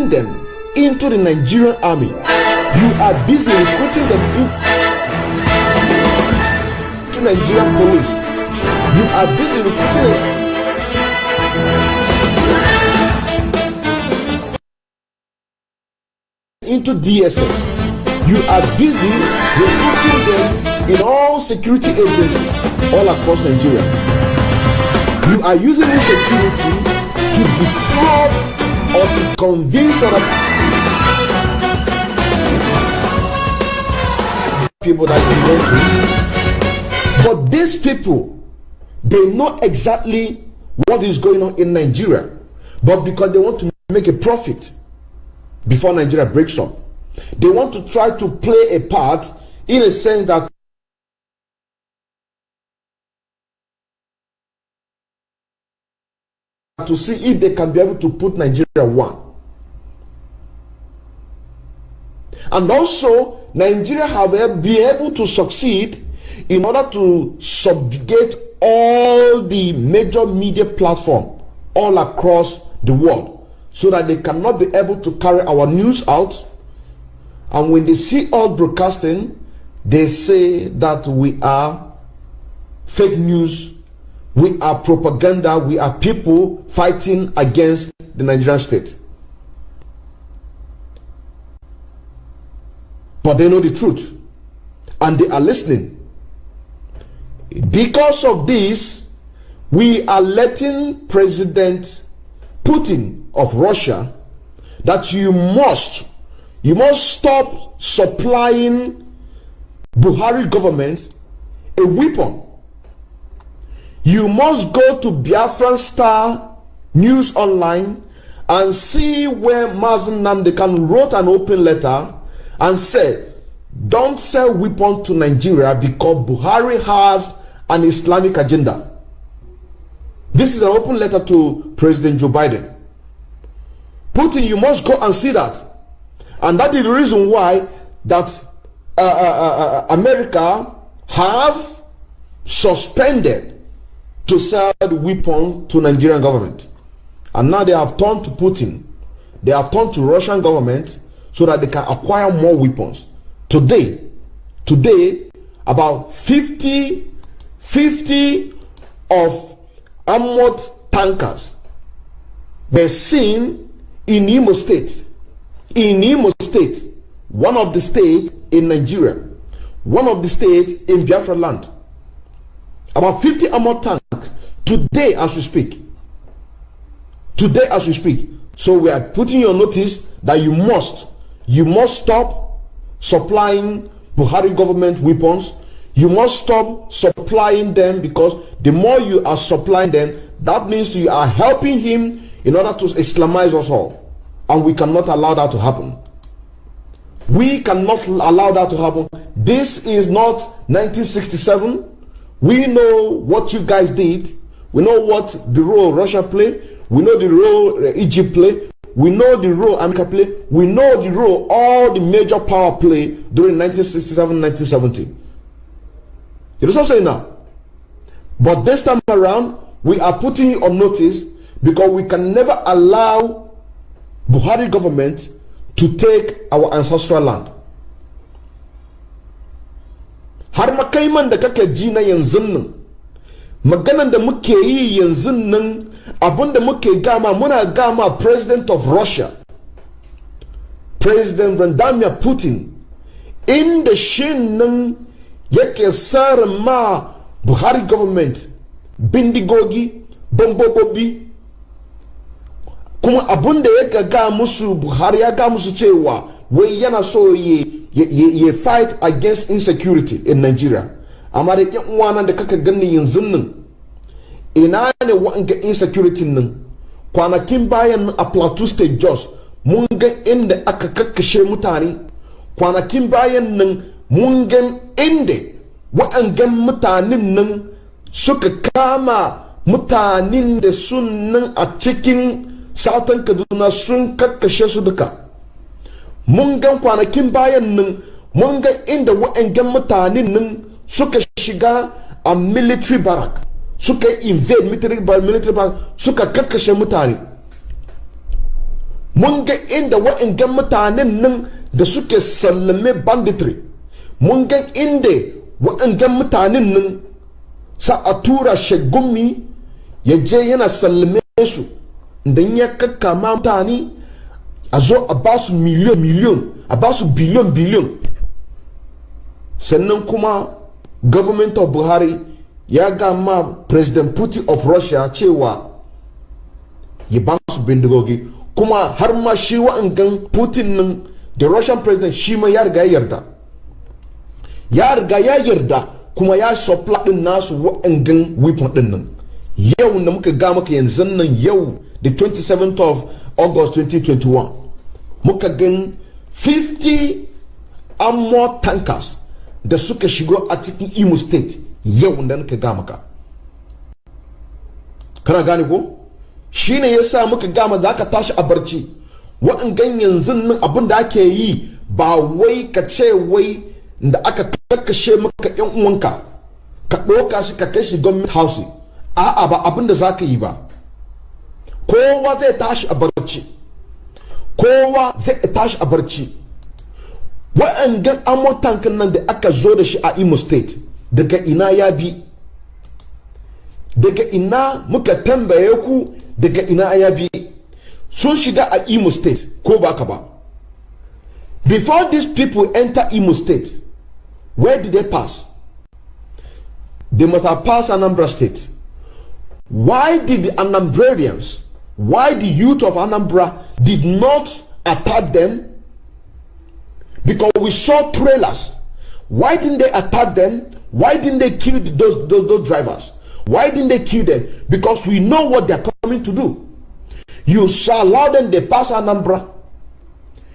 recruiting them into the Nigerian army. You are busy recruiting them into Nigerian police. You are busy recruiting them into DSS. You are busy recruiting them in all security agencies all across Nigeria. You are using this security to defraud or to convince other people that you want to. But these people, they know exactly what is going on in Nigeria, but because they want to make a profit before Nigeria breaks up, they want to try to play a part in a sense that to see if they can be able to put Nigeria one. And also, Nigeria have been able to succeed in order to subjugate all the major media platforms all across the world, so that they cannot be able to carry our news out. And when they see all broadcasting, they say that we are fake news, we are propaganda, we are people fighting against the Nigerian state. But they know the truth and they are listening. Because of this, we are letting President Putin of Russia that you must stop supplying Buhari government a weapon. You must go to Biafran Star News Online and see where Mazen Namdekan wrote an open letter and said, don't sell weapons to Nigeria because Buhari has an Islamic agenda. This is an open letter to President Joe Biden. Putin, you must go and see that. And that is the reason why that America have suspended to sell the weapon to Nigerian government. And now they have turned to Putin. They have turned to Russian government so that they can acquire more weapons. Today, about 50 of armored tankers were seen in Imo State. In Imo State, one of the states in Nigeria, one of the states in Biafra land. About 50 armored tanks today as we speak. Today as we speak. So we are putting you on notice that you must stop supplying Buhari government weapons. You must stop supplying them, because the more you are supplying them, that means you are helping him in order to Islamize us all. And we cannot allow that to happen. We cannot allow that to happen. This is not 1967. We know what you guys did. We know what the role Russia played. We know the role Egypt played. We know the role America played. We know the role all the major power played during 1967, 1970. You know what I'm saying now? But this time around, we are putting you on notice because we can never allow Buhari government to take our ancestral land. Har makaiman da kake ji na yanzu nan, maganan da muke yi yanzu nan, abun da muke gama, muna gama President of Russia, President Vladimir Putin, inda shin nan yake sarin ma Buhari government bindigogi, bombobobi, kuma abun da ya ga musu Buhari ya ga musu cewa wai yana so ye fight against insecurity in Nigeria. Amma da yan uwana da kaka gani yanzu nan, ina ne wa'anga insecurity nan? Kwanakin bayan a Plateau State Jos mun ga inda aka kakkashe mutane. Kwanakin bayan nan mun ga inda wa'angan mutanen nan suka kama mutanen da sun nan a cikin Southern Kaduna sun kakkashe su duka. Mun ga kwanakin bayan nan mun ga inda wa'angan mutanen nan suka shiga a military barrack, suka invade military barrack, suka kakkashe mutane. mun ga inda wa'ingan mutanen nan da suke sallame banditry, mun ga inda wa'ingan mutanen nan sa a tura shagummi ya je yana sallame su, dan ya kakkama mutane a zo a ba su miliyon a ba su biliyon. Sannan kuma government of Buhari ya gama President Putin of Russia cewa ya ba su bindigogi, kuma har ma shi wa'angan Putin nan da Russian president shi ma ya riga ya yarda kuma ya supply din nasu wa'angan weapon din nan. Yau da muka ga maka yanzu nan, yau the 27th of August 2021, muka gan 50 armor tankers da suka shigo a cikin Imo State yau da muka ga maka. Kana gane ko? Shine yasa muka gama za ka tashi a barci. Wa'angan yanzu nan abin da ake yi ba wai ka ce wai da aka kakkashe maka yan uwanka ka ɗauka shi ka kai shi government house. A'a, ba abin da za ka yi ba. Kowa zai tashi a barci. Wa'angan ammo tankin nan da aka zo da shi a Imo State, daga ina ya bi? Daga ina muka tambaye ku, daga ina ya bi? Sun shiga a Imo State ko ba ka ba? Before these people enter Imo State, where did they pass? They must have passed Anambra State. Why did the Anambrarians, why the youth of Anambra did not attack them? Because we saw trailers. Why didn't they attack them? Why didn't they kill those drivers? Why didn't they kill them? Because we know what they're coming to do. You shall allow them to pass Anambra.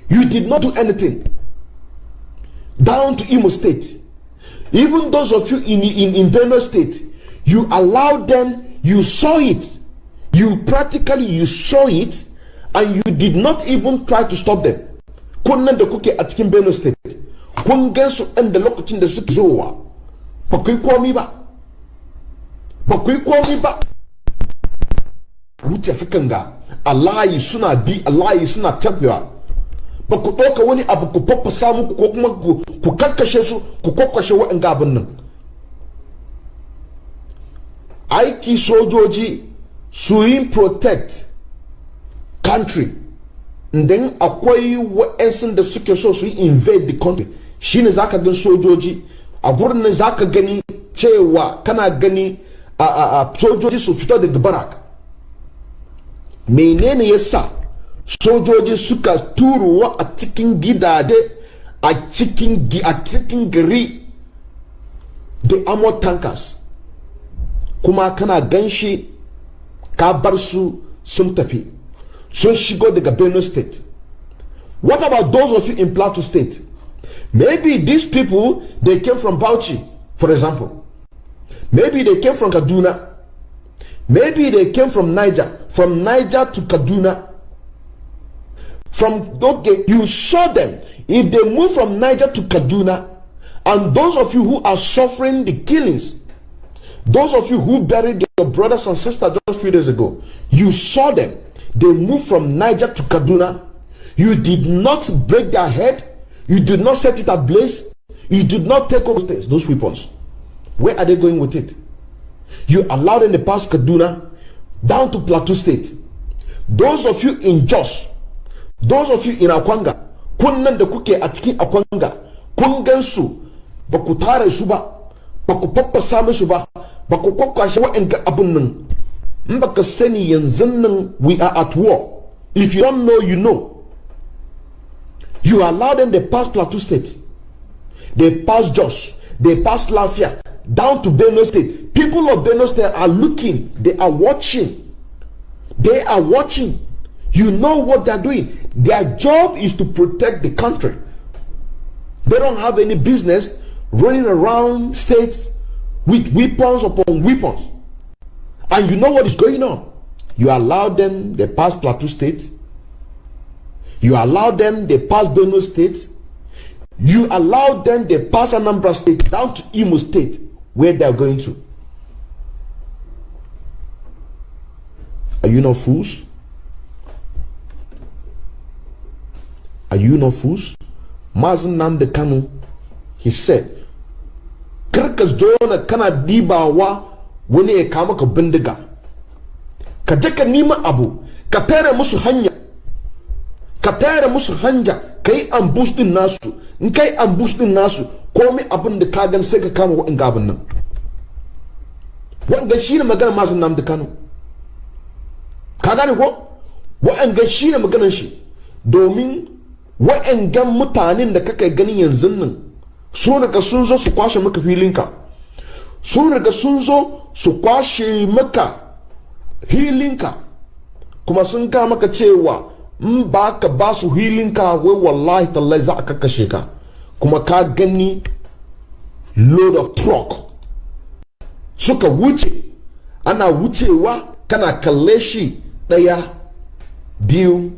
You did not do anything. Down to Imo State. Even those of you in Benue State, you allowed them, you saw it. You saw it, and you did not even try to stop them. Kunnan da kuke a cikin Benue State, kun gan su ɗan da lokacin da suke zowa, ba ku yi komi ba. Wuce hakan ga Allahi suna bi, Allahi suna tabbewa. Ba ku ɗauka wani abu ku faffasa muku ko kuma ku kakkashe su, ku kwakwashe waɗanga abin nan. Aiki sojoji su yi protect country. Then akwai wa'ansu da suke so su invade the country. Shine zaka gan sojoji a gurin nan, zaka gani cewa kana gani sojoji su fito daga barak. Menene yasa sojoji suka turuwa a cikin gidaje, a cikin gari, the armored tankers, kuma kana ganshi ka bar su sun tafi, sun shigo daga Benue State. What about those of you in Plateau State? Maybe these people, they came from Bauchi, for example. Maybe they came from Kaduna. Maybe they came from Niger to Kaduna. Okay, you saw them. If they move from Niger to Kaduna, and those of you who are suffering the killings, those of you who buried your brothers and sisters just a few days ago, you saw them. They moved from Niger to Kaduna. You did not break their head. You did not set it ablaze. You did not take over those weapons. Where are they going with it? You allowed them to pass Kaduna down to Plateau State. Those of you in Jos, those of you in Akwanga, kunnan da kuke a cikin Akwanga, kun gansu ba ku tare su ba, ba ku faffasa musu ba, ba ku kwakwashe wa'anga abun nan. In baka sani yanzu nan, we are at war. If you don't know, you know. You allow them to pass Plateau State. They pass Jos. They pass Lafia down to Benue State. People of Benue State are looking. They are watching. They are watching. You know what they're doing. Their job is to protect the country. They don't have any business running around states with weapons upon weapons. And you know what is going on. You allow them, they pass Plateau State. You allow them, they pass Benue State. You allow them, they pass Anambra State down to Imo State, where they are going to. Are you not fools? Are you not fools? Mazen Nnamdi Kanu, he said, Kirkas dona kana dibawa wani ya kama ka bindiga. Ka je ka nima abu, ka tare musu hanya. Ka tare musu hanya, ka yi ambush din nasu. In ka yi ambush din nasu, komai abin da ka gan sai ka kama wa'in gabin nan. Wa'in shi ne magana Mazen Nnamdi Kanu. Ka gane ko? Wa'in shi ne maganan shi. Domin wa'in mutanen da kake ganin yanzu nan, sun riga sun zo su kwashe maka filinka. Sun riga sun zo su kwashe maka hilinka. Kuma sun ga maka cewa in ba ka ba su hilinka wai wallahi tallahi za a kakkashe ka. Kuma ka gani load of truck suka wuce, ana wucewa kana kalle shi daya biyu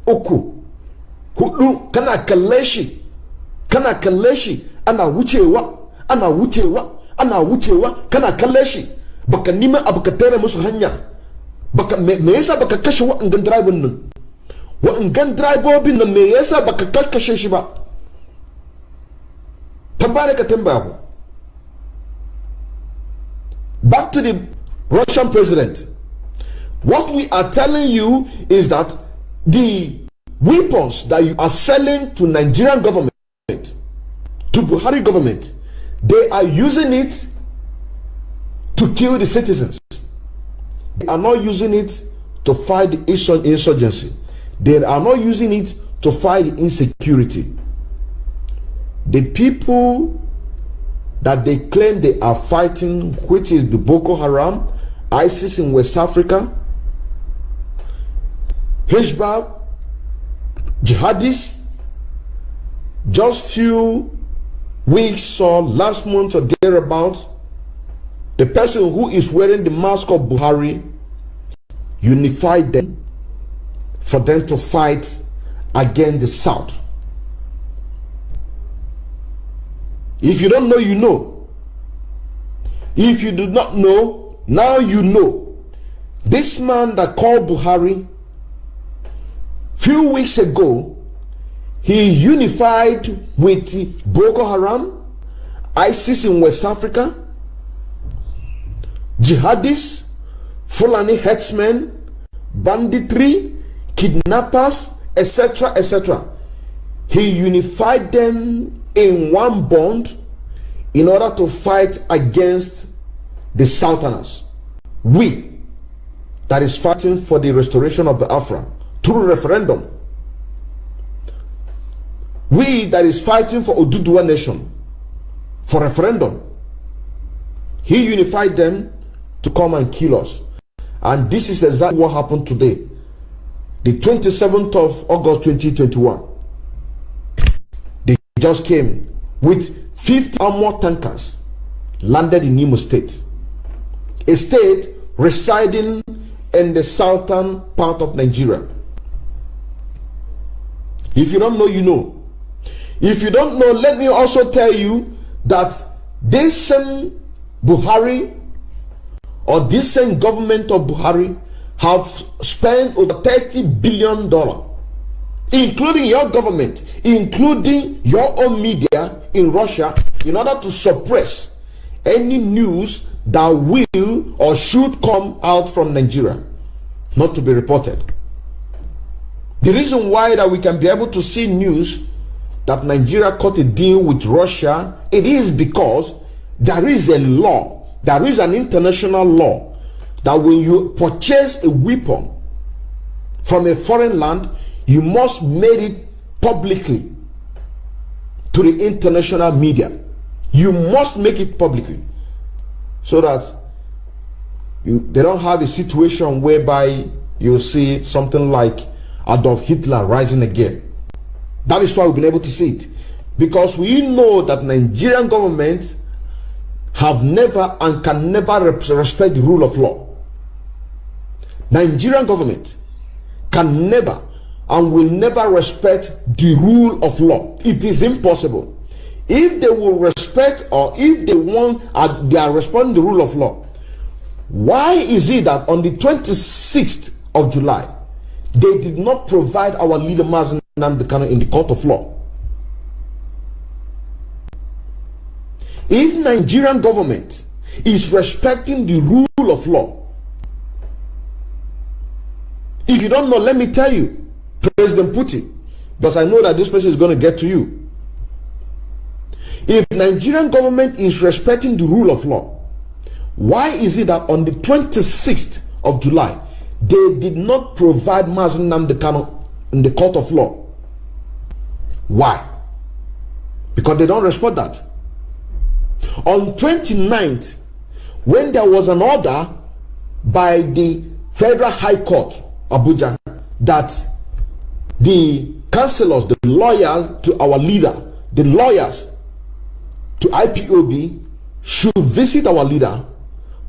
uku hudu, kana kalle shi ana wucewa kana kalle shi, baka nima abu ka tare musu hanya. Baka me yasa baka kashe wa'angan driver nan? Wa'angan drivobin nan me yasa baka kashe shi ba? Tambaya ka tambaya ku. Back to the Russian president. What we are telling you is that the weapons that you are selling to Nigerian government, to Buhari government, they are using it to kill the citizens. They are not using it to fight the insurgency. They are not using it to fight the insecurity. The people that they claim they are fighting, which is the Boko Haram, ISIS in West Africa, Ipob, jihadists, just few weeks or last month or thereabouts, the person who is wearing the mask of Buhari unified them for them to fight against the South. If you don't know, you know. If you do not know, now you know. This man that called Buhari, few weeks ago, he unified with Boko Haram, ISIS in West Africa, jihadists, Fulani herdsmen, banditry, kidnappers, etc., etc. He unified them in one bond in order to fight against the Southerners. We, that is fighting for the restoration of the Afra through referendum. We, that is fighting for Oduduwa nation for referendum. He unified them to come and kill us. And this is exactly what happened today, the 27th of August 2021. They just came with 50 armored tankers, landed in Imo State, a state residing in the southern part of Nigeria. If you don't know, you know. If you don't know, let me also tell you that this same Buhari, or this same government of Buhari, have spent over $30 billion, including your government, including your own media in Russia, in order to suppress any news that will or should come out from Nigeria, not to be reported. The reason why that we can be able to see news that Nigeria cut a deal with Russia, it is because there is a law, there is an international law, that when you purchase a weapon from a foreign land, you must make it publicly to the international media. You must make it publicly, so that they don't have a situation whereby you see something like Adolf Hitler rising again. That is why we've been able to see it, because we know that Nigerian government have never and can never respect the rule of law. Nigerian government can never and will never respect the rule of law. It is impossible. If they will respect, or if they want, they are respecting the rule of law, why is it that on the 26th of July, they did not provide our leader Mazen Nnamdi Kanu in the court of law. If Nigerian government is respecting the rule of law, if you don't know, let me tell you, President Putin, because I know that this person is going to get to you. If Nigerian government is respecting the rule of law, why is it that on the 26th of July, they did not provide Mazi Nnamdi Kanu in the court of law? Why? Because they don't respect that. On 29th, when there was an order by the Federal High Court, Abuja, that the councillors, the lawyers to our leader, the lawyers to IPOB should visit our leader,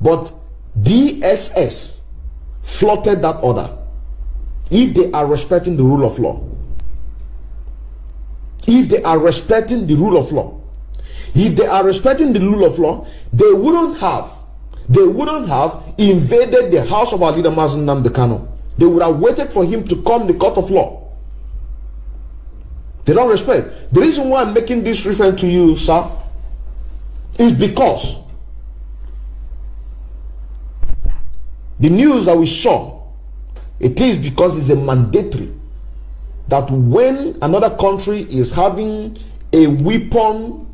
but DSS flouted that order. If they are respecting the rule of law, if they are respecting the rule of law, if they are respecting the rule of law, they wouldn't have invaded the house of our leader Mazi Nnamdi Kanu. They would have waited for him to come to the court of law. They don't respect. The reason why I'm making this reference to you, sir, is because the news that we saw, it is because it's a mandatory that when another country is having a weapon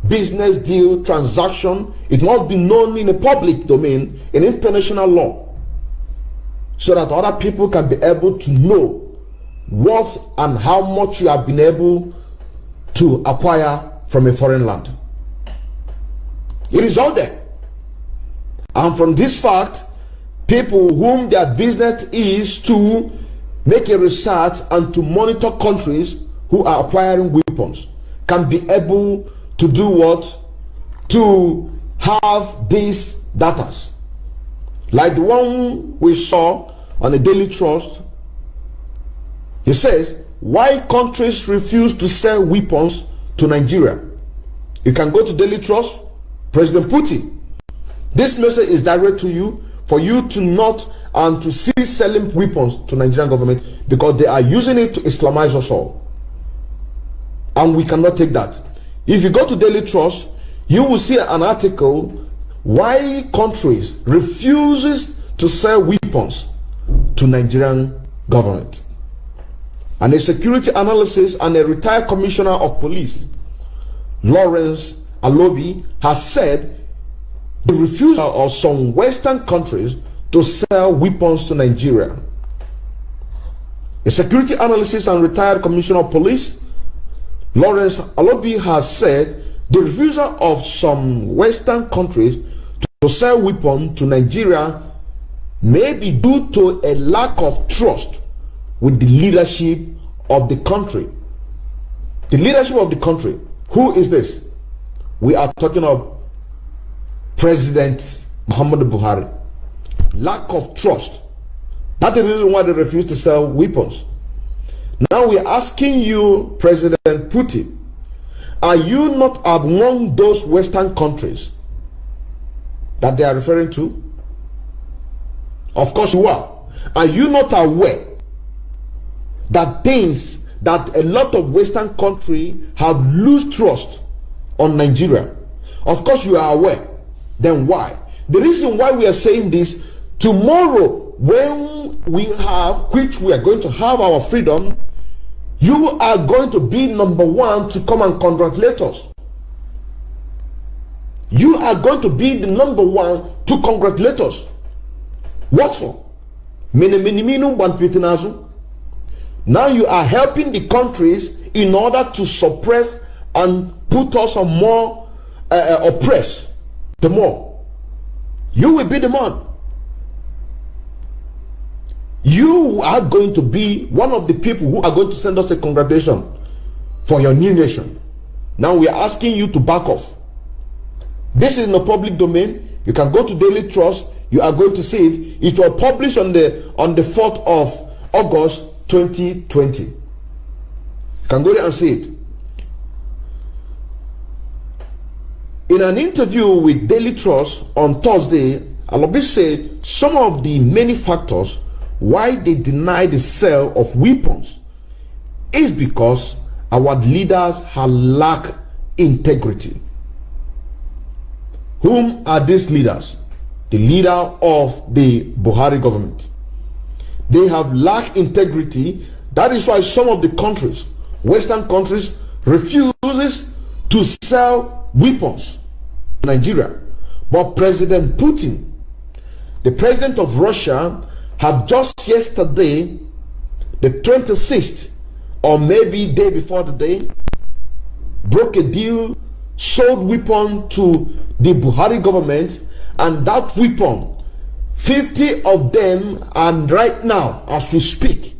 business deal transaction, it must be known in a public domain, in international law, so that other people can be able to know what and how much you have been able to acquire from a foreign land. It is all there. And from this fact, people whom their business is to make a research and to monitor countries who are acquiring weapons can be able to do what? To have these data. Like the one we saw on the Daily Trust. It says, why countries refuse to sell weapons to Nigeria? You can go to Daily Trust, President Putin. This message is direct to you, for you to not and to cease selling weapons to Nigerian government, because they are using it to Islamize us all. And we cannot take that. If you go to Daily Trust, you will see an article why countries refuses to sell weapons to Nigerian government. And a security analysis and a retired commissioner of police, Lawrence Alobi, has said the refusal of some Western countries to sell weapons to Nigeria. A security analysis and retired commissioner of police, Lawrence Alobi, has said the refusal of some Western countries to sell weapons to Nigeria may be due to a lack of trust with the leadership of the country. The leadership of the country. Who is this? We are talking of President Muhammadu Buhari. Lack of trust. That's the reason why they refuse to sell weapons. Now we are asking you, President Putin, are you not among those Western countries that they are referring to? Of course you are. Are you not aware that things that a lot of Western countries have lost trust on Nigeria? Of course you are aware. Then why? The reason why we are saying this, tomorrow when we have, which we are going to have our freedom, you are going to be number one to come and congratulate us. You are going to be the number one to congratulate us. What for? Now you are helping the countries in order to suppress and put us on more oppress. The more you will be the man. You are going to be one of the people who are going to send us a congratulation for your new nation. Now we are asking you to back off. This is in the public domain. You can go to Daily Trust. You are going to see it. It was published on the 4th of August 2020. You can go there and see it. In an interview with Daily Trust on Thursday, Alobi said some of the many factors why they deny the sale of weapons is because our leaders have lack integrity. Whom are these leaders? The leader of the Buhari government. They have lack integrity. That is why some of the countries, Western countries, refuses to sell weapons to Nigeria. But President Putin, the president of Russia, have just yesterday, the 26th, or maybe day before the day, broke a deal, sold weapon to the Buhari government, and that weapon, 50 of them, and right now, as we speak,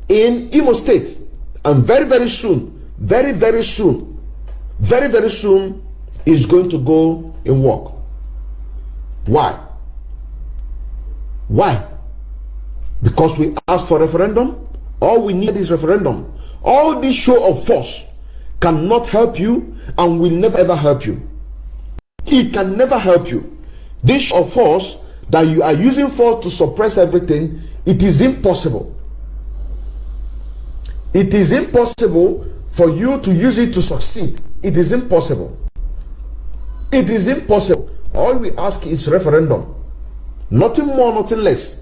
in Imo State, and very soon, very soon, is going to go in work. Why? Because we asked for referendum. All we need is referendum. All this show of force cannot help you and will never ever help you. It can never help you. This show of force that you are using force to suppress everything, it is impossible. It is impossible for you to use it to succeed. It is impossible. It is impossible. All we ask is referendum. Nothing more, nothing less.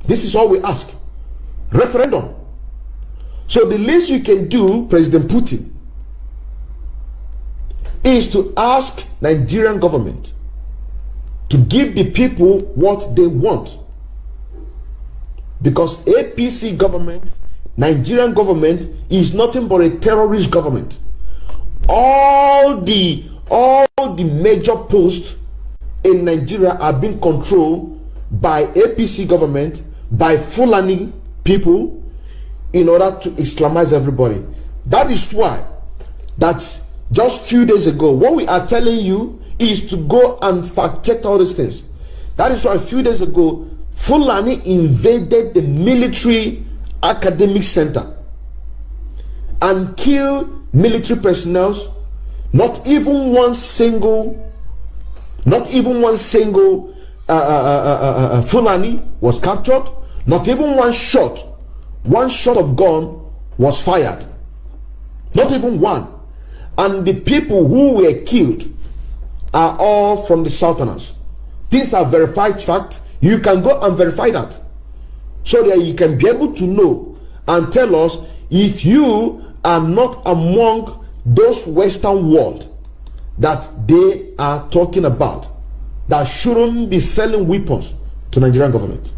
This is all we ask. Referendum. So the least you can do, President Putin, is to ask Nigerian government to give the people what they want. Because APC government, Nigerian government, is nothing but a terrorist government. All the major posts in Nigeria are being controlled by APC government, by Fulani people, in order to Islamize everybody. That is why that just few days ago, what we are telling you is to go and fact check all these things. That is why a few days ago, Fulani invaded the military academic center and killed military personnel. Not even one single Fulani was captured. Not even one shot of gun was fired. Not even one. And the people who were killed are all from the Southerners. These are verified facts. You can go and verify that, so that you can be able to know and tell us if you are not among those Western world that they are talking about, that shouldn't be selling weapons to Nigerian government.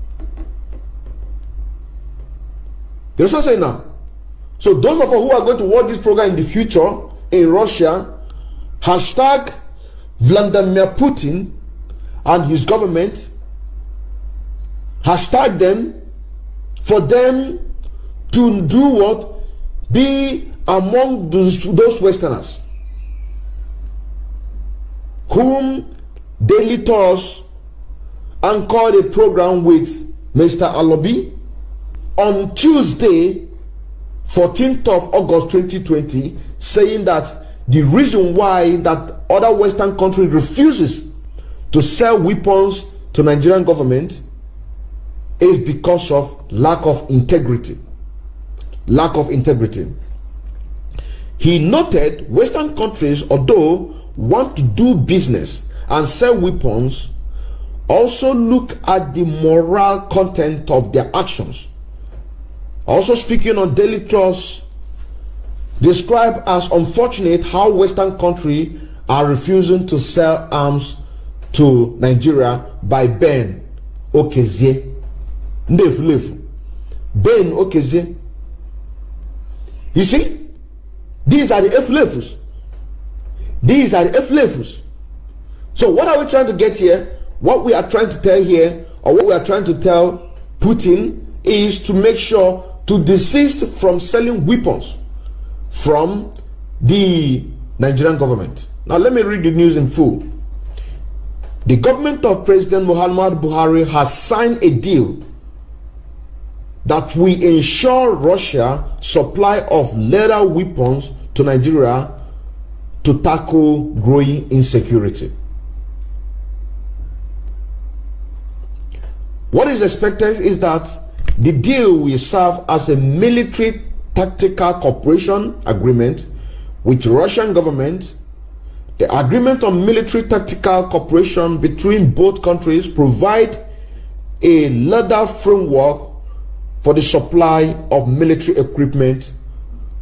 That's what I'm saying now. So those of us who are going to watch this program in the future in Russia, hashtag Vladimir Putin and his government, hashtag them, for them to do what? Be among those Westerners whom Daily Tours and called a program with Mr. Alobi on Tuesday, 14th of August 2020, saying that the reason why that other Western country refuses to sell weapons to Nigerian government is because of lack of integrity. Lack of integrity. He noted Western countries, although want to do business and sell weapons, also look at the moral content of their actions. Also speaking on Daily Trust, described as unfortunate how Western countries are refusing to sell arms to Nigeria by Ben Okezie. Ben Okezie. You see, these are the F levels. These are the F levels. So what are we trying to get here? What we are trying to tell here, or what we are trying to tell Putin, is to make sure to desist from selling weapons from the Nigerian government. Now let me read the news in full. The government of President Muhammad Buhari has signed a deal that will ensure Russia supply of lethal weapons to Nigeria to tackle growing insecurity. What is expected is that The deal will serve as a military tactical cooperation agreement with the Russian government. The agreement on military tactical cooperation between both countries provide a legal framework for the supply of military equipment,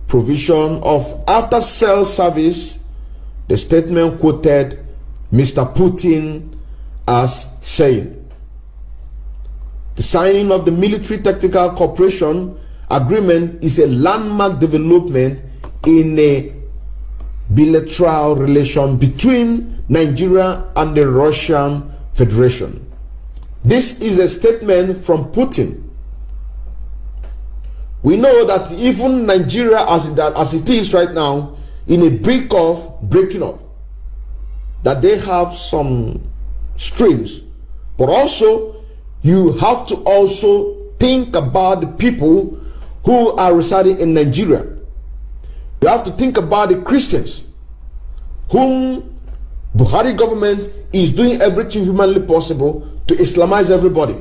provision of after-sales service. The statement quoted Mr. Putin as saying, the signing of the military tactical cooperation agreement is a landmark development in a bilateral relation between Nigeria and the Russian Federation. This is a statement from Putin. We know that even Nigeria, as it is right now, in a brink of breaking up, that they have some streams, but also you have to also think about the people who are residing in Nigeria. You have to think about the Christians whom Buhari government is doing everything humanly possible to Islamize everybody.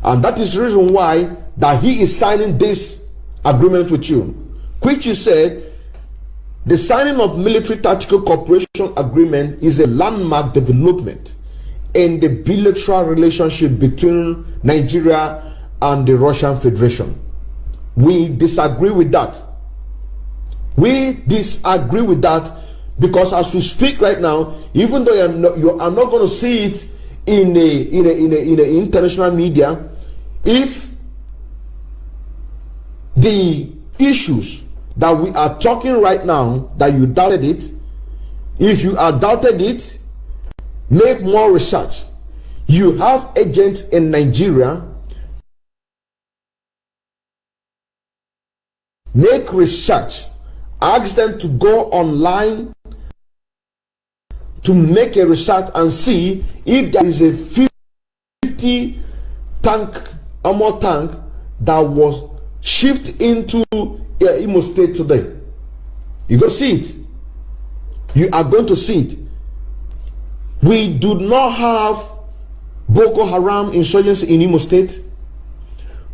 And that is the reason why that he is signing this agreement with you, which you said the signing of military tactical cooperation agreement is a landmark development in the bilateral relationship between Nigeria and the Russian Federation. We disagree with that. We disagree with that because as we speak right now, even though you are not going to see it in the international media, if the issues that we are talking right now, that you doubted it, if you are doubted it, make more research. You have agents in Nigeria. Make research. Ask them to go online to make a research and see if there is a 50 tank armor tank that was shipped into Imo State today. You're going to see it. You are going to see it. We do not have Boko Haram insurgency in Imo State.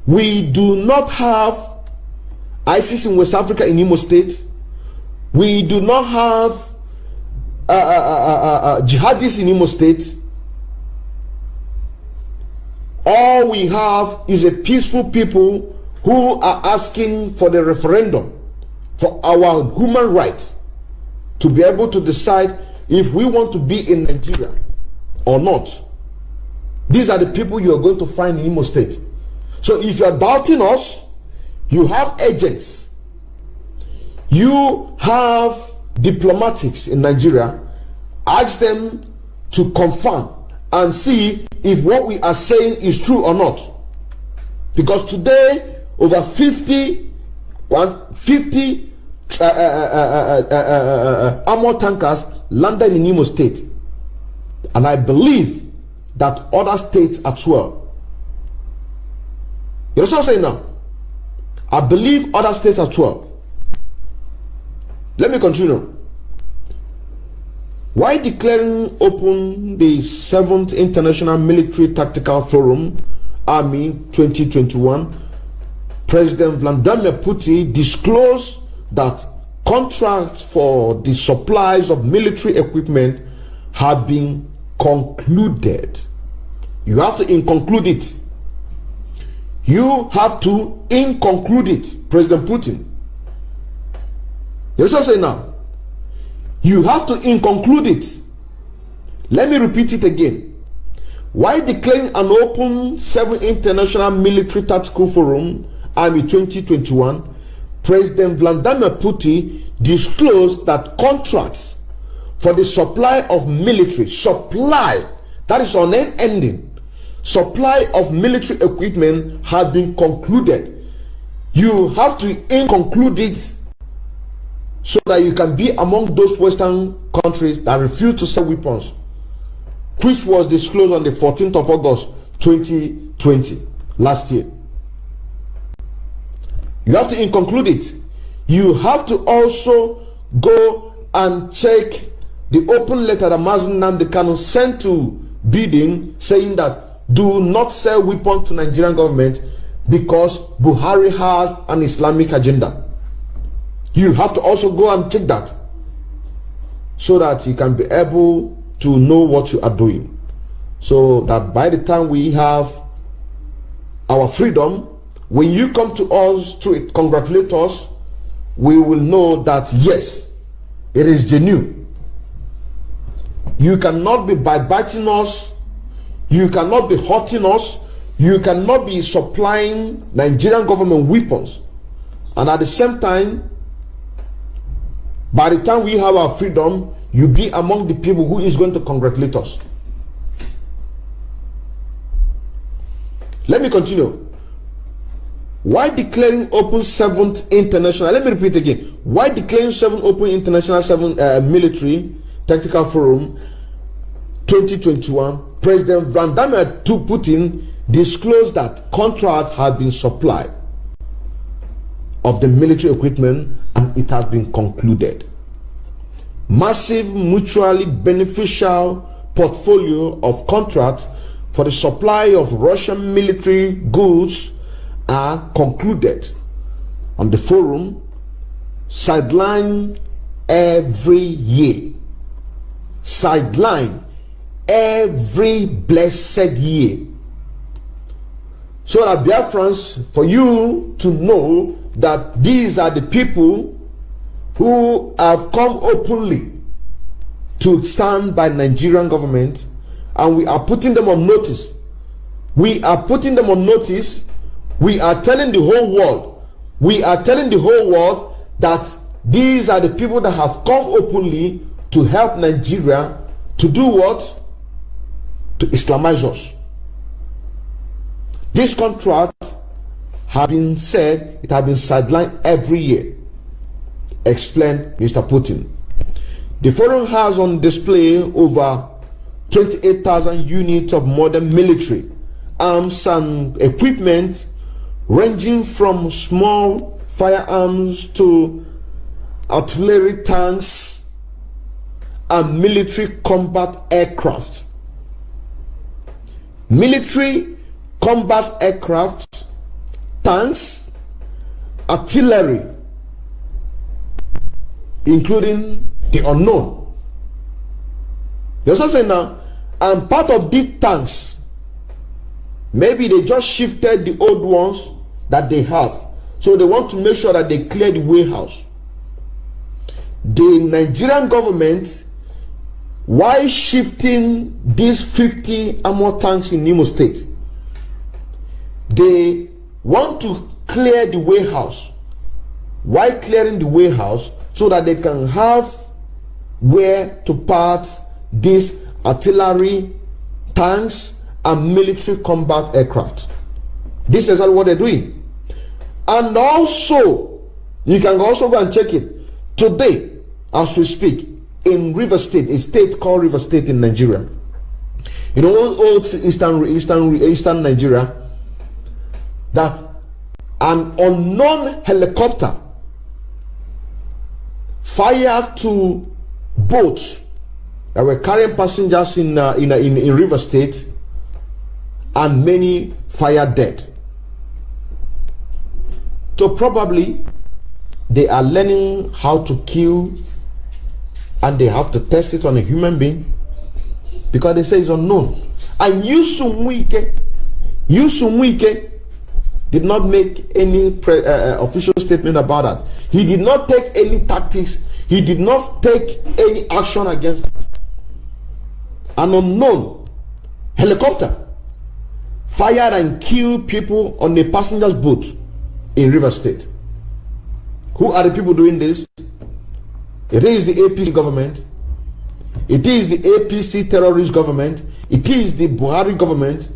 We do not have ISIS in West Africa in Imo State. We do not have jihadists in Imo State. All we have is a peaceful people who are asking for the referendum for our human right to be able to decide if we want to be in Nigeria or not. These are the people you are going to find in Imo State. So if you are doubting us, you have agents, you have diplomatics in Nigeria. Ask them to confirm and see if what we are saying is true or not. Because today, over 50 armor tankers landed in Imo State. And I believe that other states as well. You know what I'm saying now? I believe other states as well. Let me continue. Why declaring open the 7th International Military Tactical Forum, Army 2021, President Vladimir Putin disclosed that contracts for the supplies of military equipment have been concluded. You have to conclude it. You have to conclude it, President Putin. You know what I'm saying now? You have to conclude it. Let me repeat it again. Why declaring an open 7th International Military Tactical Forum, Army 2021, President Vladimir Putin disclosed that contracts for the supply of military supply, that is unending, supply of military equipment have been concluded. You have to conclude it so that you can be among those Western countries that refuse to sell weapons, which was disclosed on the 14th of August 2020, last year. You have to conclude it. You have to also go and check the open letter that Mazen Nnamdi Kanu sent to Biden, saying that do not sell weapons to Nigerian government because Buhari has an Islamic agenda. You have to also go and check that so that you can be able to know what you are doing. So that by the time we have our freedom, when you come to us to congratulate us, we will know that yes, it is genuine. You cannot be backbiting us. You cannot be hurting us. You cannot be supplying Nigerian government weapons. And at the same time, by the time we have our freedom, you be among the people who is going to congratulate us. Let me continue. Why declaring open 7th international? Let me repeat again. Why declaring 7th open international military tactical forum 2021? President Vladimir Putin disclosed that contract had been supplied of the military equipment and it has been concluded. Massive mutually beneficial portfolio of contracts for the supply of Russian military goods are concluded on the forum, sidelined every year. Sideline every blessed year. So that Biafrans, for you to know that these are the people who have come openly to stand by Nigerian government, and we are putting them on notice. We are putting them on notice. We are telling the whole world. We are telling the whole world that these are the people that have come openly to help Nigeria to do what? To Islamize us. This contract has been said, it has been sidelined every year, explained Mr. Putin. The forum has on display over 28,000 units of modern military arms and equipment, ranging from small firearms to artillery tanks and military combat aircraft. Military combat aircraft, tanks, artillery, including the unknown. You're also saying now, and part of these tanks, maybe they just shifted the old ones that they have. So they want to make sure that they clear the warehouse. The Nigerian government, why shifting these 50 armor tanks in Imo State? They want to clear the warehouse. Why clearing the warehouse? So that they can have where to part these artillery, tanks, and military combat aircraft. This is what they're doing. And also, you can also go and check it. Today, as we speak, in River State, a state called River State in Nigeria, in old eastern Nigeria, that an unknown helicopter fired to boats that were carrying passengers in River State, and many fired dead. So probably they are learning how to kill, and they have to test it on a human being because they say it's unknown. And Yusuf Wike did not make any official statement about that. He did not take any tactics. He did not take any action against it. An unknown helicopter fired and killed people on a passenger's boat in River State. Who are the people doing this? It is the APC government. It is the APC terrorist government. It is the Buhari government,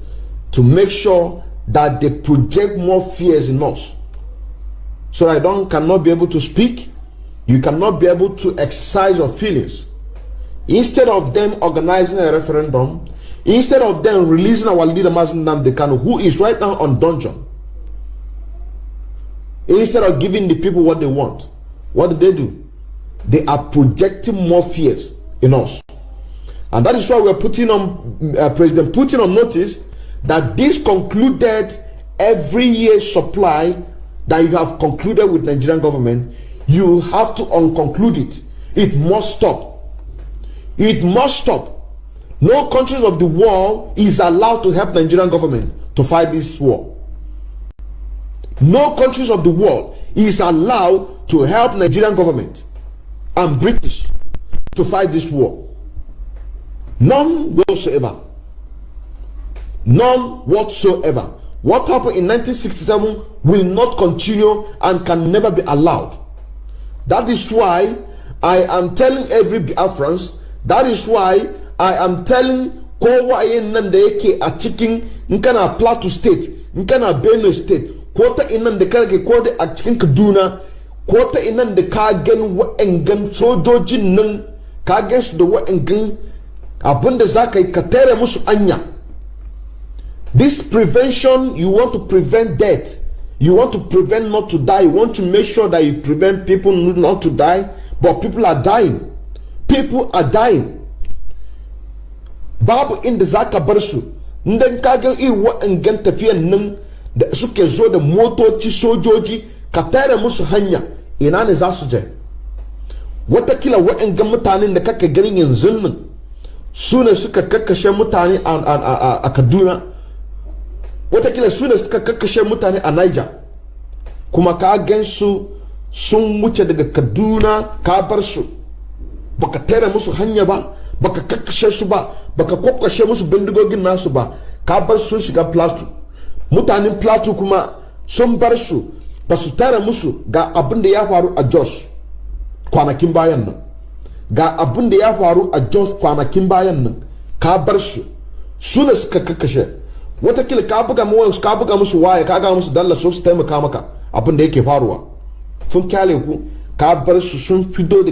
to make sure that they project more fears in us. So I cannot be able to speak. You cannot be able to exercise your feelings. Instead of them organizing a referendum, instead of them releasing our leader Mazi Nnamdi Kanu, who is right now on dungeon, instead of giving the people what they want, what do? They are projecting more fears in us. And that is why we're putting on President Putin on notice that this concluded every year's supply that you have concluded with Nigerian government, you have to unconclude it. It must stop. It must stop. No countries of the world is allowed to help Nigerian government to fight this war. No countries of the world is allowed to help Nigerian government and British to fight this war. None whatsoever. None whatsoever. What happened in 1967 will not continue and can never be allowed. That is why I am telling every Biafrans, that is why I am telling kowa yin da yake a cikin in kana Plateau State, in kana Benue State, ko ta inan da kake ko da a cikin Kaduna, ko ta inan da ka gan wa'angan sojojin nan, ka gan su da wa'angan abinda za ka yi ka tare musu anya. This prevention, you want to prevent death, you want to prevent not to die, you want to make sure that you prevent people not to die, but people are dying. People are dying. Babu inda zaka bar su, ndan ka ga irin wa'angan tafiyan nan da suke zo da motoci sojoji ka tare musu hanya, ina ne za su je? Watakila wa'angan mutanen da kake ganin yanzu nan su ne suka kakkashe mutane a Kaduna, watakila su ne suka kakkashe mutane a Niger, kuma ka gan su sun wuce daga Kaduna ka bar su, baka tare musu hanya ba, baka kakkashe su ba, baka kwakwashe musu bindigogin nasu ba, ka bar sun shiga Plateau. Mutanen Plateau kuma sun bar su ba su tare musu ga abin da ya faru a Jos kwanakin bayan nan, ga abin da ya faru a Jos kwanakin bayan nan, ka bar su su ne suka kakkashe. Watakila ka buga musu waye, ka ga musu dalla so su taimaka maka abin da yake faruwa, sun kyale ku, ka bar su sun fito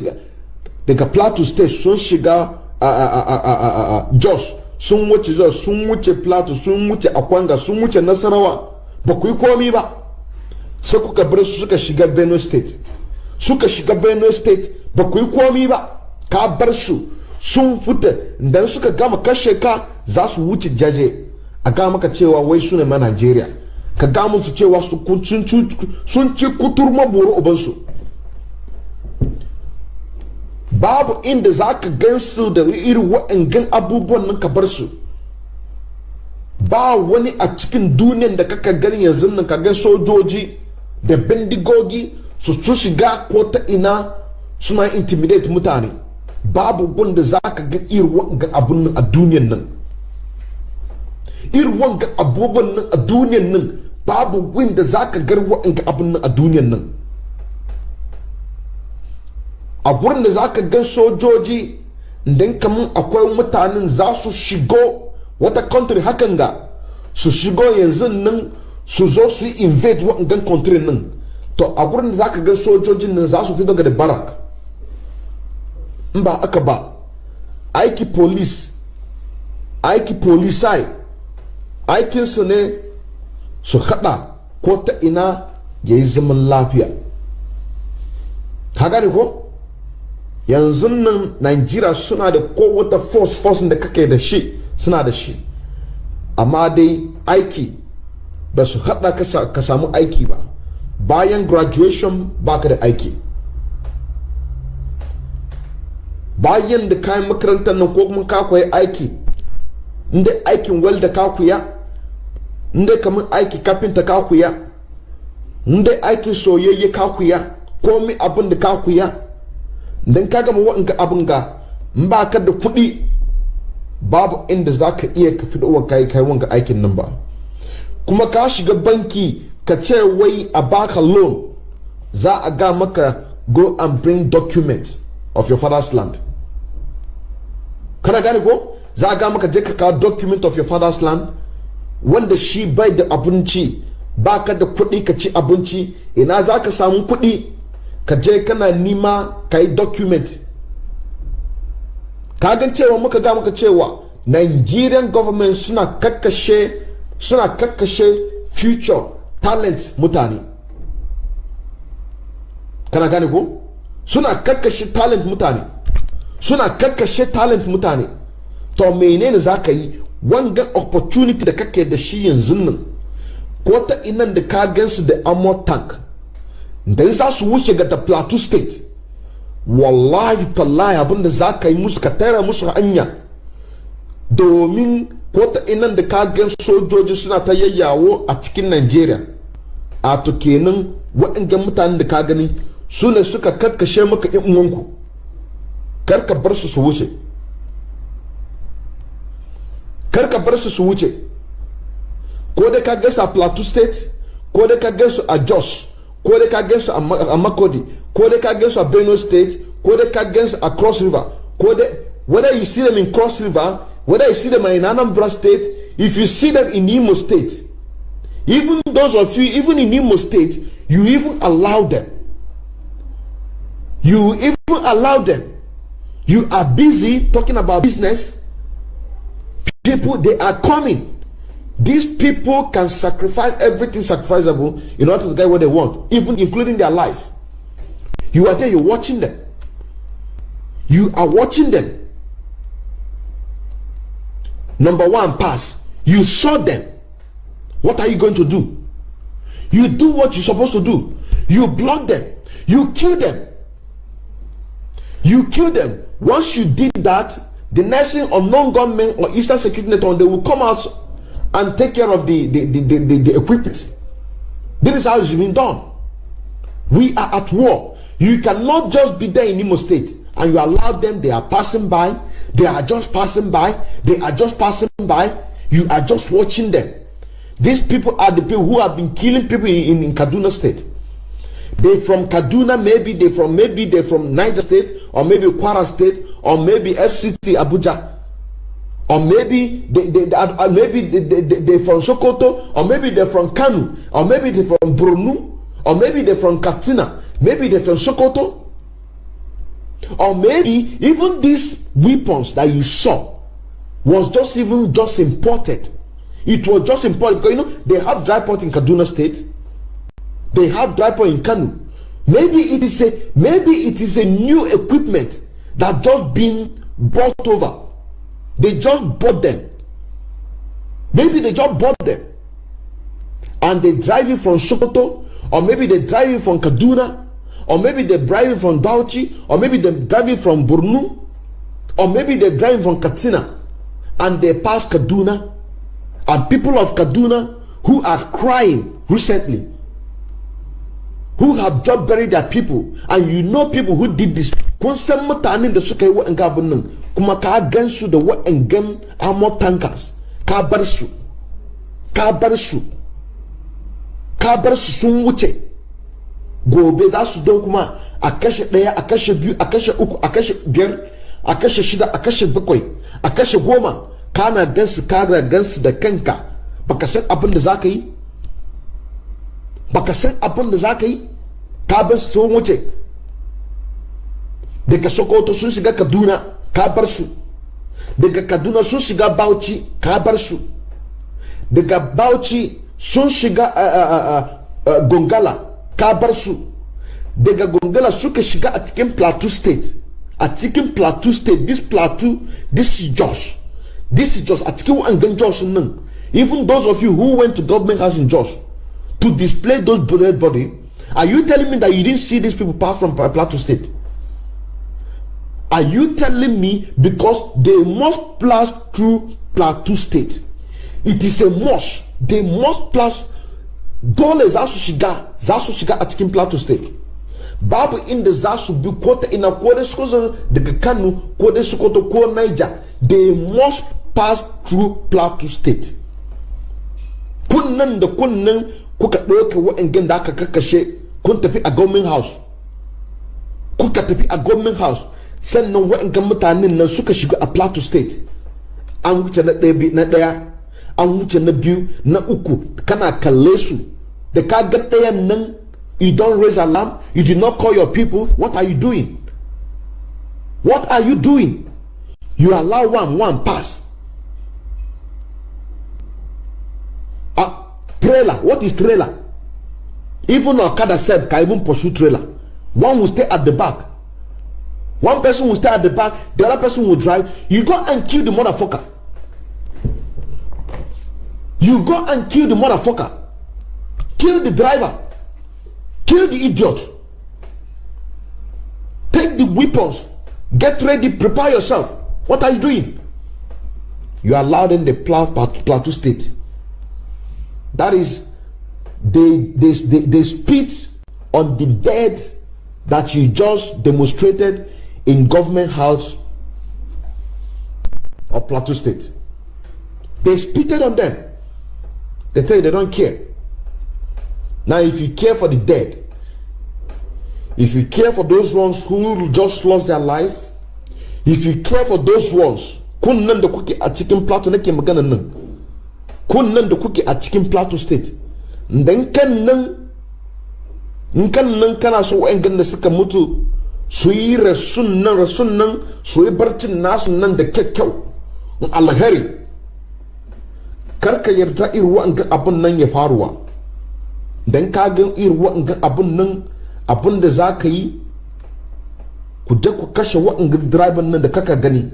daga Plateau State sun shiga Jos, sun wuce Jos, sun wuce Plateau, sun wuce Akwanga, sun wuce Nasarawa, ba ku yi komi ba. Sai kuka bar su suka shiga Benue State, suka shiga Benue State, ba ku yi komi ba. Ka bar su sun fita, idan suka gama kashe ka za su wuce jaje a ga maka cewa wai su ne ma Nigeria, ka ga musu cewa sun ci kuturma buru ubansu. Babu inda za ka gan su da irin wa'angan abubuwan nan ka bar su. Ba wani a cikin duniyan da kaka gani yanzu nan ka gan sojoji da bindigogi su shiga ko ta ina suna intimidate mutane. Babu wanda za ka ga irin wa'angan abun nan a duniyan nan. Irin wa'angan abubuwan nan a duniyan nan, babu wanda za ka ga wa'angan abun nan a duniyan nan. A wurin da za ka gan sojoji, idan kamar akwai mutanen za su shigo wata country hakan ga su shigo yanzu nan su zo su invade wa'angan country nan, to a wurin da za ka gan sojojin nan za su fito daga barak. In ba aka ba, aiki police, aiki polisai, aikinsu ne su hada ko ta ina ya yi zaman lafiya. Ka gane ko? Yanzu nan Nigeria suna da kowata force da kake da shi, suna da shi, amma dai aiki ba su hada ka samu aiki ba. Bayan graduation baka da aiki, bayan da kayan makarantar nan ko kuma ka koyi aiki, inda aikin welda ka kuya, inda kamar aiki kafinta ka kuya, inda aikin soyayye ka kuya, komai abin da ka kuya, dan ka gama wa'anka abin ga in ba ka da kuɗi, babu inda za ka iya ka fi ɗauwa kai wanga aikin nan ba. Kuma ka shiga banki ka ce wai a baka loan, za a ga maka go and bring documents of your father's land. Kana gane ko? Za a ga maka je ka kawo document of your father's land, wanda shi bai da abinci, baka da kuɗi ka ci abinci, ina za ka samu kuɗi ka je kana nima ka yi document. Ka gan cewa muka ga muka cewa Nigerian government suna kakkashe future talent mutane. Kana gane ko? Suna kakkashe talent mutane, suna kakkashe talent mutane. To menene za ka yi? wanga opportunity da kake da shi yanzu nan ko ta inan da ka gansu da armor tank da za su wuce ga ta Plateau State, wallahi tallahi abinda za ka yi musu ka tara musu hanya, domin ko ta inan da ka gan sojoji suna ta yayyawo a cikin Nigeria, a to kenan waɗannan mutanen da ka gani su ne suka karkashe maka ƴan uwanku, kar ka bar su su wuce, kar ka bar su su wuce. Ko dai ka gansu a Plateau State, ko dai ka gansu a Jos, ko dai ka gansu a Makodi, ko dai ka gansu a Benue State, ko dai ka gansu a Cross River, ko dai, whether you see them in Cross River, whether you see them in Anambra State, if you see them in Imo State, even those of you, even in Imo State, you even allow them. You even allow them. You are busy talking about business. People, they are coming. These people can sacrifice everything sacrificable in order to get what they want, even including their life. You are there, you're watching them. You are watching them. Number one, pass. You saw them. What are you going to do? You do what you're supposed to do. You block them. You kill them. You kill them. Once you did that, the next thing, unknown gunmen or Eastern Security Network, they will come out and take care of the equipment. This is how it's been done. We are at war. You cannot just be there in Imo State and you allow them. They are passing by. They are just passing by. They are just passing by. You are just watching them. These people are the people who have been killing people in Kaduna State. They from Kaduna, maybe they're from Niger State, or maybe Kwara State, or maybe FCT Abuja, or maybe they're from Sokoto, or maybe they're from Kanu, or maybe they're from Borno, or maybe they're from Katsina, maybe they're from Sokoto, or maybe even these weapons that you saw was just imported. It was just imported because, you know, they have dry port in Kaduna State. They have dry port in Kanu. Maybe it is a new equipment that just been brought over. They just bought them. Maybe they just bought them, and they drive it from Sokoto, or maybe they drive it from Kaduna, or maybe they drive it from Bauchi, or maybe they drive it from Borno, or maybe they drive it from Katsina, and they pass Kaduna, and people of Kaduna who are crying recently, who have just buried their people, and you know people who did this. Kun san mutanen da suka yi wa'anga abin nan, kuma ka gansu da wa'angan armor tankers, ka bar su sun wuce. Gobe za su don kuma a kashe ɗaya, a kashe biyu, a kashe uku, a kashe biyar, a kashe shida, a kashe bakwai, a kashe goma. Kana gansu, ka gansu da kanka, baka san abin da za ka yi, baka san abin da za ka yi. Ka bar su sun wuce. Daga Sokoto sun shiga Kaduna, ka bar su. Daga Kaduna sun shiga Bauchi, ka bar su. Daga Bauchi sun shiga Gongala, ka bar su. Daga Gongala suka shiga a cikin Plateau State. A cikin Plateau State, this is Jos. This is Jos. A cikin wa'angan Jos nan. Even those of you who went to government house in Jos to display those dead body, are you telling me that you didn't see these people pass from Plateau State? Are you telling me because they must pass through Plateau State? It is a must. They must pass. Dole za su shiga a cikin Plateau State. Babu inda za su bi ko ta ina, ko dai Sokoto daga Kano, ko dai Sokoto ko Niger. They must pass through Plateau State. Kunnan da kunnan kuka ɗauke wa'angan da aka kakkashe, kun tafi a government house. Kuka tafi a government house. Sannan wa'angan mutanen nan suka shiga a Plateau State. An wuce na ɗaya, an wuce na biyu, na uku, kana kalle su. Da ka ga ɗayan nan, you don't raise alarm, you did not call your people. What are you doing? What are you doing? You allow one pass. Trailer, what is trailer? Even Okada self can even pursue trailer. One will stay at the back. One person will stay at the back, the other person will drive. You go and kill the motherfucker. You go and kill the motherfucker. Kill the driver. Kill the idiot. Take the weapons. Get ready. Prepare yourself. What are you doing? You are allowed in the Plateau State. That is, they spit on the dead that you just demonstrated in government house of Plateau State. They spitted on them. They tell you they don't care. Now, if you care for the dead, if you care for those ones who just lost their life, if you care for those ones, kun nan da kuke a cikin Plateau nake magana nan, kun nan da kuke a cikin Plateau State, dan kan nan kana so wa'en da suka mutu su yi rasun nan su yi barcin nasu nan da kyakkyau alheri. Karka yarda irin wa'an abun nan ya faruwa. Dan ka ga irin wa'an abun nan, abun da za ka yi, ku je ku kashe wa'an driver nan da kaka gani.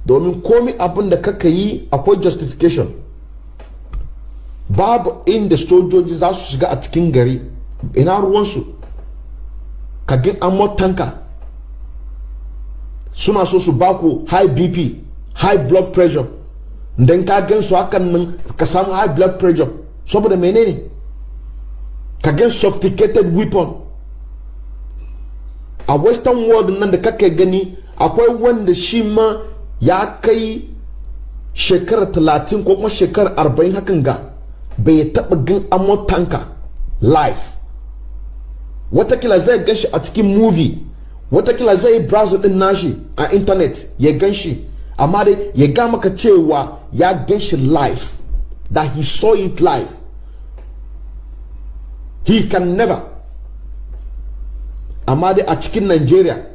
Domin komi abun da kaka yi akwai justification. Babu inda sojoji za su shiga a cikin gari, ina ruwansu. Kagin ammo tanka suna so su baku high BP, high blood pressure. Dan ka gan su hakan nan ka samu high blood pressure saboda menene? Ka gan sophisticated weapon. A western world nan da kake gani akwai wanda shi ma ya kai shekara 30 ko kuma shekara 40 hakan ga bai taba gan ammo tanka live. Watakila zai gan shi a cikin movie, watakila zai browser din nashi a internet ya gan shi, amma dai ya ga maka cewa ya gan shi live, that he saw it live. He can never. Amma dai a cikin Nigeria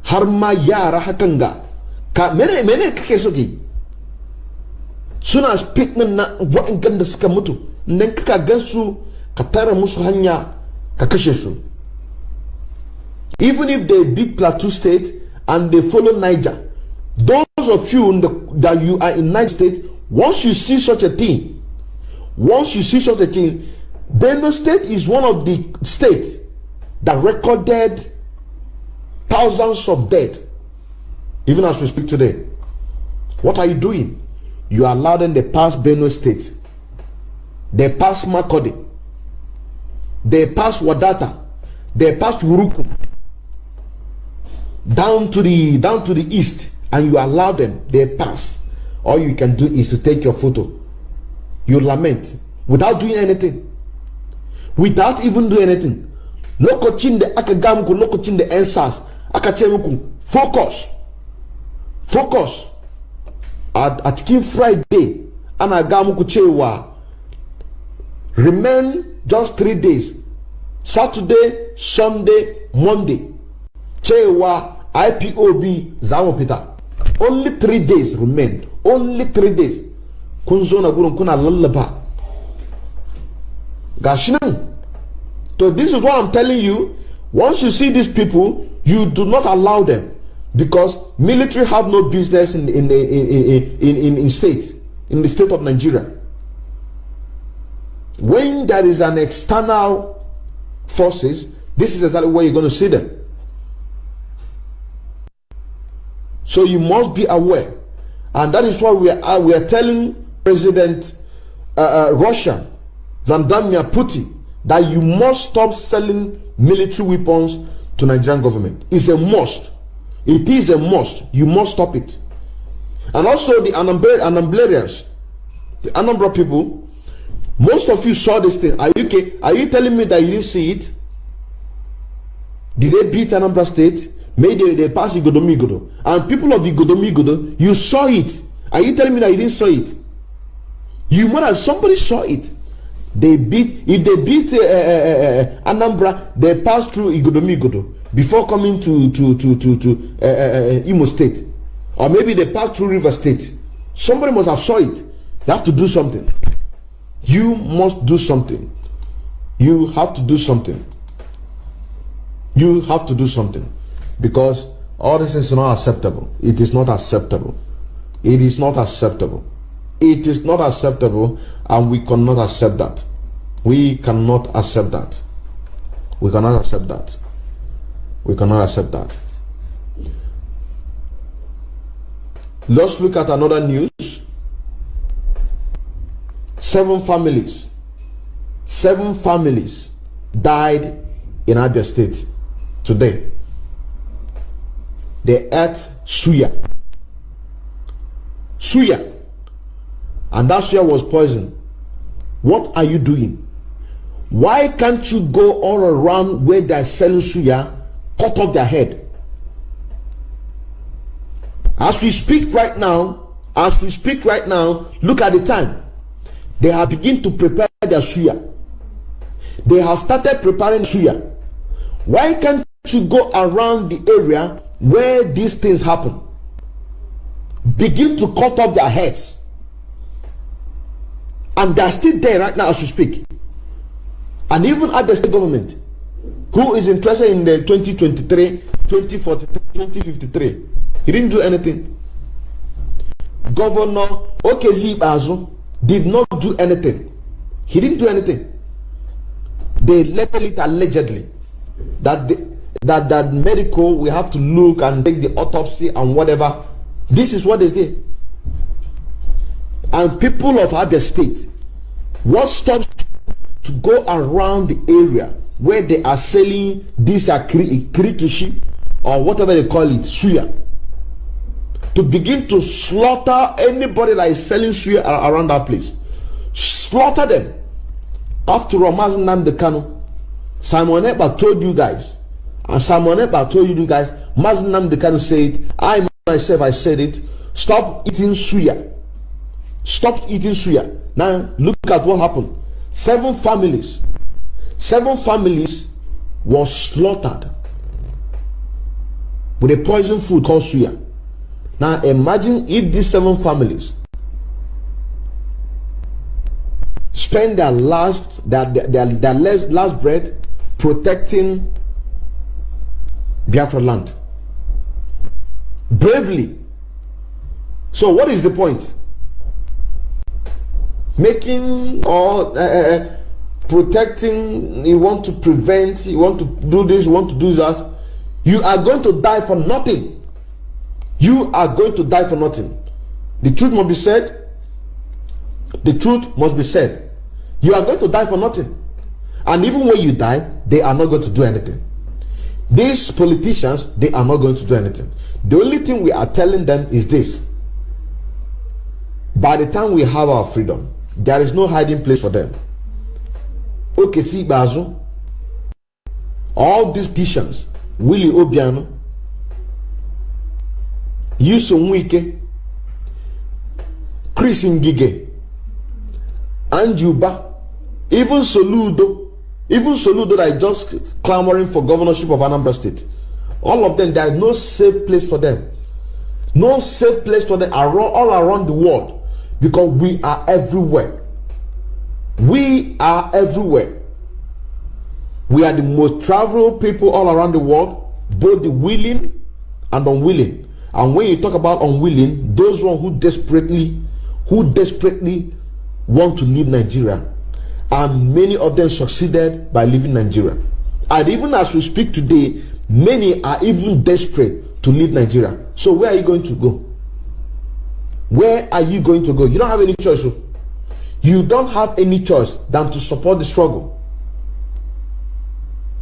har ma yara hakan ga ka mene kake so ki suna speak na wa'in da suka mutu, nan kaka gan su ka tare musu hanya ka kashe su. Even if they beat Plateau State and they follow Niger, those of you that you are in Niger State, once you see such a thing, Benue State is one of the states that recorded thousands of dead, even as we speak today. What are you doing? You are allowing them pass Benue State, they pass Makodi, they pass Wadata, they pass Wurukum, down to the east, and you allow them, they pass. All you can do is to take your photo. You lament without doing anything, without even doing anything. Lokochin the akagamuku, lokochin the answers, akachemuku. Focus. At King Friday, anagamuku chewa. Remain just 3 days. Saturday, Sunday, Monday. Chewa Ipob Zamopita. Only 3 days remain. Only 3 days. Kunzona gurun kuna lullaby. Gashinan. So this is what I'm telling you. Once you see these people, you do not allow them, because military have no business in the state of Nigeria. When there is an external forces, this is exactly where you're going to see them. So you must be aware, and that is why we are telling President Russia, Vladimir Putin, that you must stop selling military weapons to Nigerian government. It's a must. It is a must. You must stop it. And also the Anamblerians, the Anambra people, most of you saw this thing. Are you okay? Are you telling me that you didn't see it? Did they beat Anambra State? Maybe they passed Igodomigodo. And people of Igodomigodo, you saw it. Are you telling me that you didn't saw it? You might have, somebody saw it. They beat, if they beat Anambra, they passed through Igodomigodo before coming to Imo State. Or maybe they passed through River State. Somebody must have saw it. You have to do something. You must do something. You have to do something. You have to do something. Because all this is not acceptable. It is not acceptable. It is not acceptable. It is not acceptable, and we cannot accept that. We cannot accept that. We cannot accept that. We cannot accept that. Let's look at another news. 7 families died in Abia State today. They ate suya. And that suya was poison. What are you doing? Why can't you go all around where they're selling suya, cut off their head? As we speak right now, look at the time. They have begun to prepare their suya. They have started preparing suya. Why can't you go around the area where these things happen? Begin to cut off their heads. And they are still there right now as we speak. And even at the state government, who is interested in the 2023, 2043, 2053, he didn't do anything. Governor Okezi Bazu did not do anything. He didn't do anything. They label it allegedly that that medical, we have to look and take the autopsy and whatever. This is what they did. And people of Abia State, what stops to go around the area where they are selling this krikishi or whatever they call it, suya, to begin to slaughter anybody that is selling suya around that place? Slaughter them. After Ramaz Nnamdi Kanu, Simon Ekpa told you guys, and Simon Ekpa told you guys, Mazi Nnamdi Kanu said, I myself, I said it, stop eating suya. Stop eating suya. Now look at what happened. 7 families were slaughtered with a poison food called suya. Now imagine if these 7 families spend their last breath protecting Biafra land bravely. So what is the point? Making or protecting, you want to prevent, you want to do this, you want to do that. You are going to die for nothing. You are going to die for nothing. The truth must be said. The truth must be said. You are going to die for nothing. And even when you die, they are not going to do anything. These politicians, they are not going to do anything. The only thing we are telling them is this: by the time we have our freedom, there is no hiding place for them. Okay, see, Bazu, all these politicians, Willie Obiano, Yusuf Wike, Chris Ngige, Anjuba, even Soludo that is just clamoring for governorship of Anambra State. All of them, there is no safe place for them. No safe place for them all around the world, because we are everywhere. We are everywhere. We are the most traveled people all around the world, both the willing and unwilling. And when you talk about unwilling, those one who desperately want to leave Nigeria, and many of them succeeded by leaving Nigeria. And even as we speak today, many are even desperate to leave Nigeria. So where are you going to go? Where are you going to go? You don't have any choice. You don't have any choice than to support the struggle.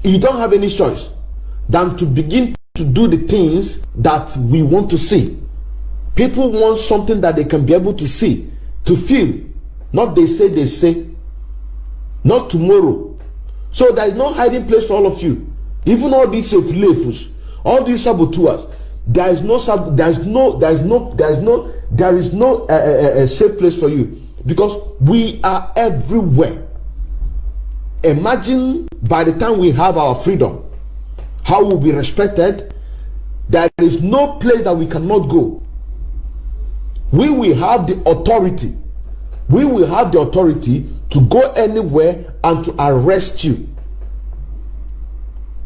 You don't have any choice than to begin to do the things that we want to see. People want something that they can be able to see, to feel. Not they say, not tomorrow. So there is no hiding place for all of you. Even all these flavors, all these saboteurs, there is no safe place for you, because we are everywhere. Imagine by the time we have our freedom, how we'll be respected. There is no place that we cannot go. We will have the authority. We will have the authority to go anywhere and to arrest you.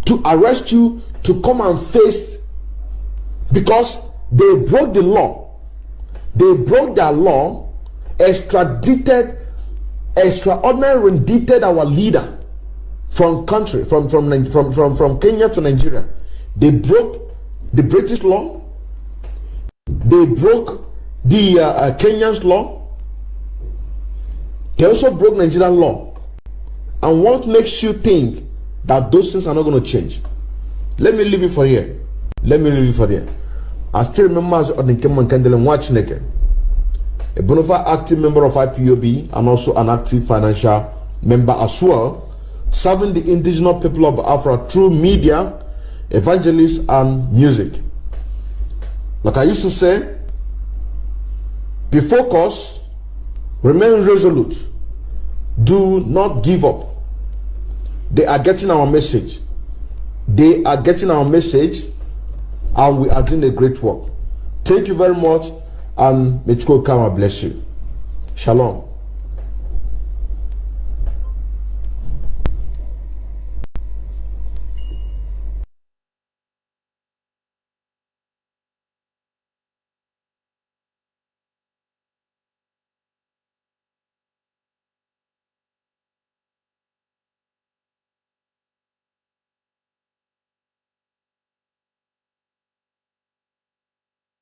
To arrest you, to come and face, because they broke the law. They broke their law extradited, extraordinary rendited our leader from country, from Kenya to Nigeria. They broke the British law. They broke the Kenyan's law. They also broke Nigerian law. And what makes you think that those things are not going to change? Let me leave it for here. Let me leave it for here. I still remember as Odinkeman Kendele Mwachineke, a bona fide active member of IPOB and also an active financial member as well, serving the indigenous people of Afra through media, evangelists, and music. Like I used to say, be focused, remain resolute, do not give up. They are getting our message. They are getting our message, and we are doing a great work. Thank you very much, and may God come and bless you. Shalom.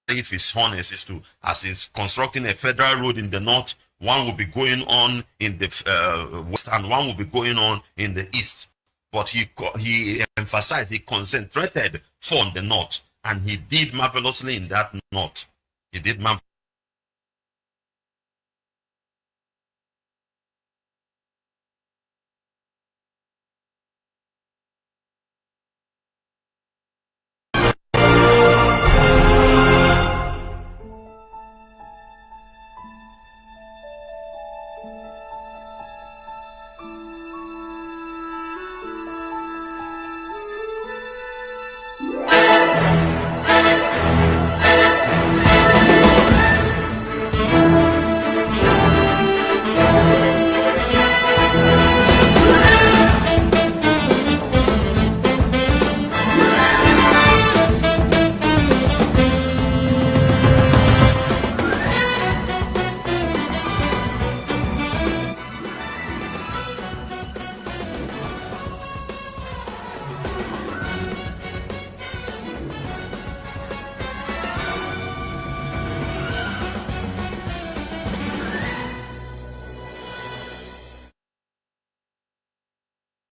If it's honest, is to, as is constructing a federal road in the north, one will be going on in the west and one will be going on in the east. But he emphasized, he concentrated on the north, and he did marvelously in that north. He did marvelously.